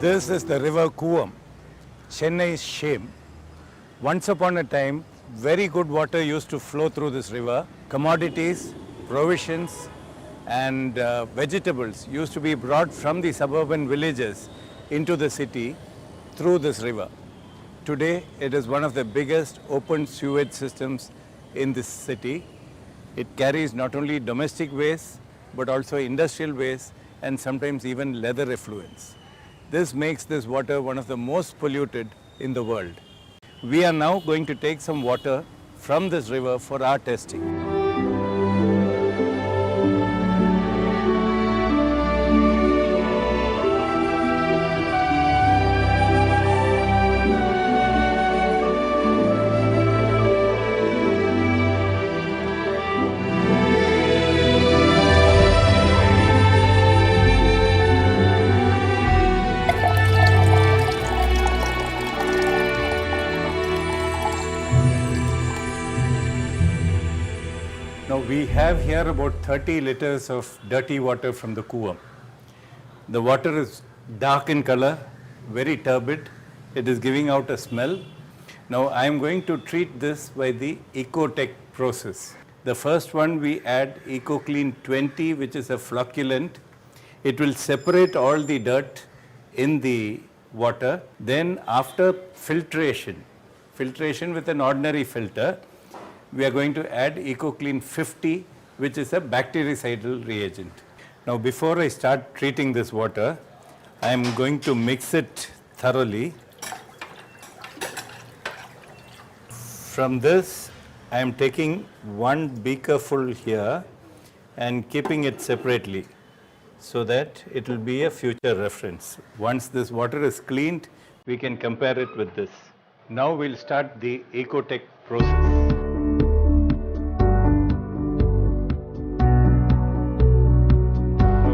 This is the river Kuvam, Chennai's shame. Once upon a time, very good water used to flow through this river. Commodities, provisions, and vegetables used to be brought from the suburban villages into the city through this river. Today, it is one of the biggest open sewage systems in this city. It carries not only domestic waste, but also industrial waste and sometimes even leather effluents. This makes this water one of the most polluted in the world. We are now going to take some water from this river for our testing. Now we have here about 30 liters of dirty water from the Kuvam. The water is dark in color, very turbid. It is giving out a smell. Now I am going to treat this by the EcoTech process. The first one, we add EcoClean 20, which is a flocculant. It will separate all the dirt in the water. Then after filtration with an ordinary filter, we are going to add EcoClean 50, which is a bactericidal reagent. Now before I start treating this water, I am going to mix it thoroughly. From this, I am taking one beaker full here and keeping it separately so that it will be a future reference. Once this water is cleaned, we can compare it with this. Now we'll start the EcoTech process.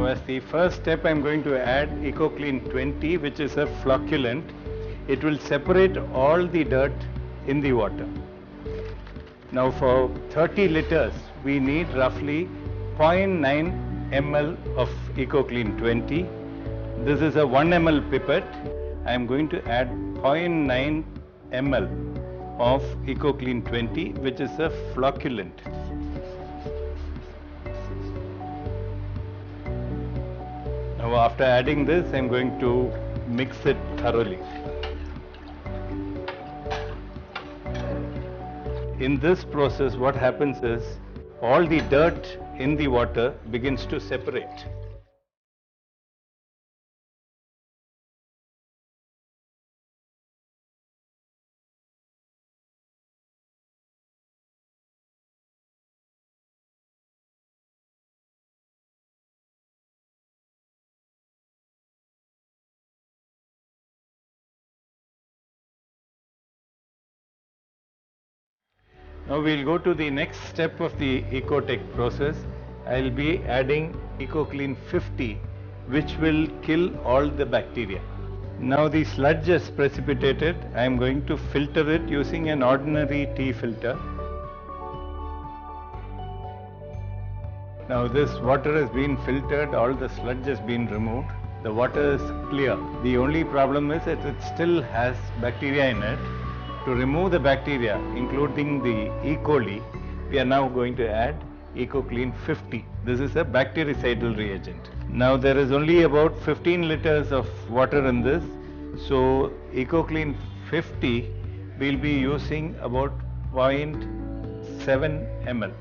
As the first step, I'm going to add EcoClean 20, which is a flocculant. It will separate all the dirt in the water. Now for 30 liters, we need roughly 0.9 ml of EcoClean 20. This is a 1 ml pipette. I'm going to add 0.9 ml of EcoClean 20, which is a flocculant. Now after adding this, I'm going to mix it thoroughly. In this process, what happens is all the dirt in the water begins to separate. Now we'll go to the next step of the EcoTech process. I'll be adding EcoClean 50, which will kill all the bacteria. Now the sludge is precipitated. I'm going to filter it using an ordinary tea filter. Now this water has been filtered, all the sludge has been removed. The water is clear. The only problem is that it still has bacteria in it. To remove the bacteria, including the E. coli, we are now going to add EcoClean 50. This is a bactericidal reagent. Now there is only about 15 liters of water in this. So EcoClean 50, we'll be using about 0.7 ml.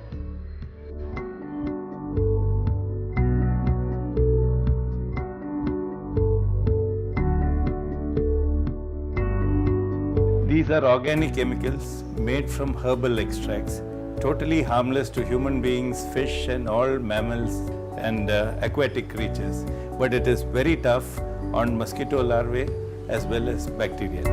These are organic chemicals made from herbal extracts, totally harmless to human beings, fish and all mammals and aquatic creatures. But it is very tough on mosquito larvae as well as bacteria.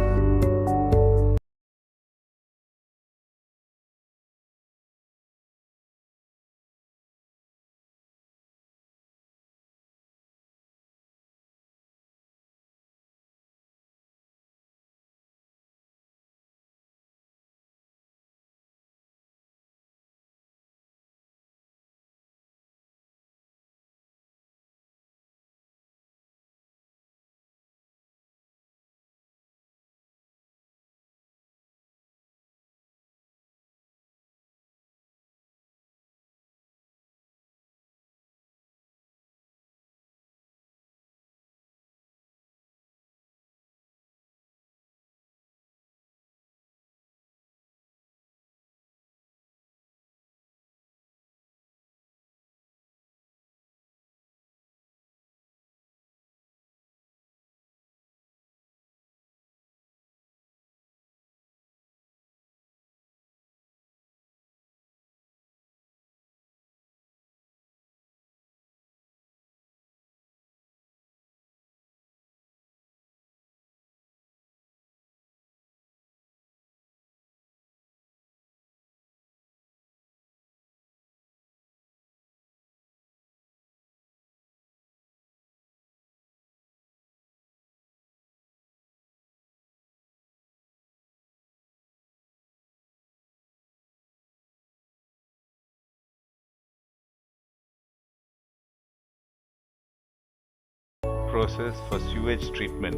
process for sewage treatment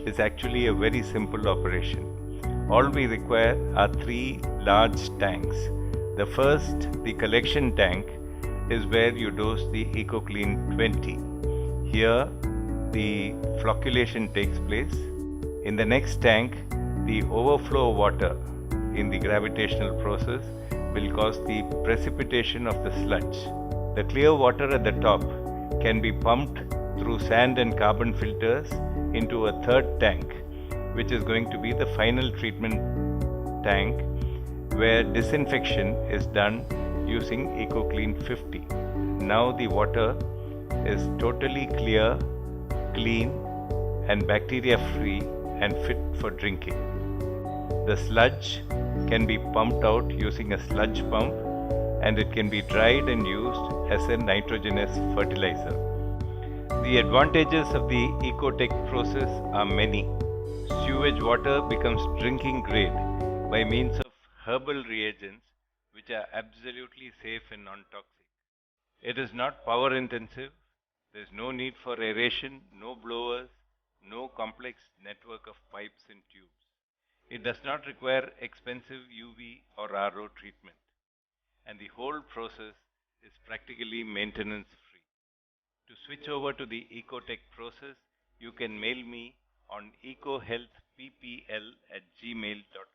is actually a very simple operation. All we require are three large tanks. The first, the collection tank, is where you dose the EcoClean 20. Here, the flocculation takes place. In the next tank, the overflow water in the gravitational process will cause the precipitation of the sludge. The clear water at the top can be pumped through sand and carbon filters into a third tank, which is going to be the final treatment tank, where disinfection is done using EcoClean 50. Now the water is totally clear, clean, and bacteria free and fit for drinking. The sludge can be pumped out using a sludge pump, and it can be dried and used as a nitrogenous fertilizer. The advantages of the Ecotech process are many. Sewage water becomes drinking grade by means of herbal reagents which are absolutely safe and non-toxic. It is not power intensive. There is no need for aeration, no blowers, no complex network of pipes and tubes. It does not require expensive UV or RO treatment, and the whole process is practically maintenance free. To switch over to the Ecotech process, you can mail me on ecohealthppl@gmail.com.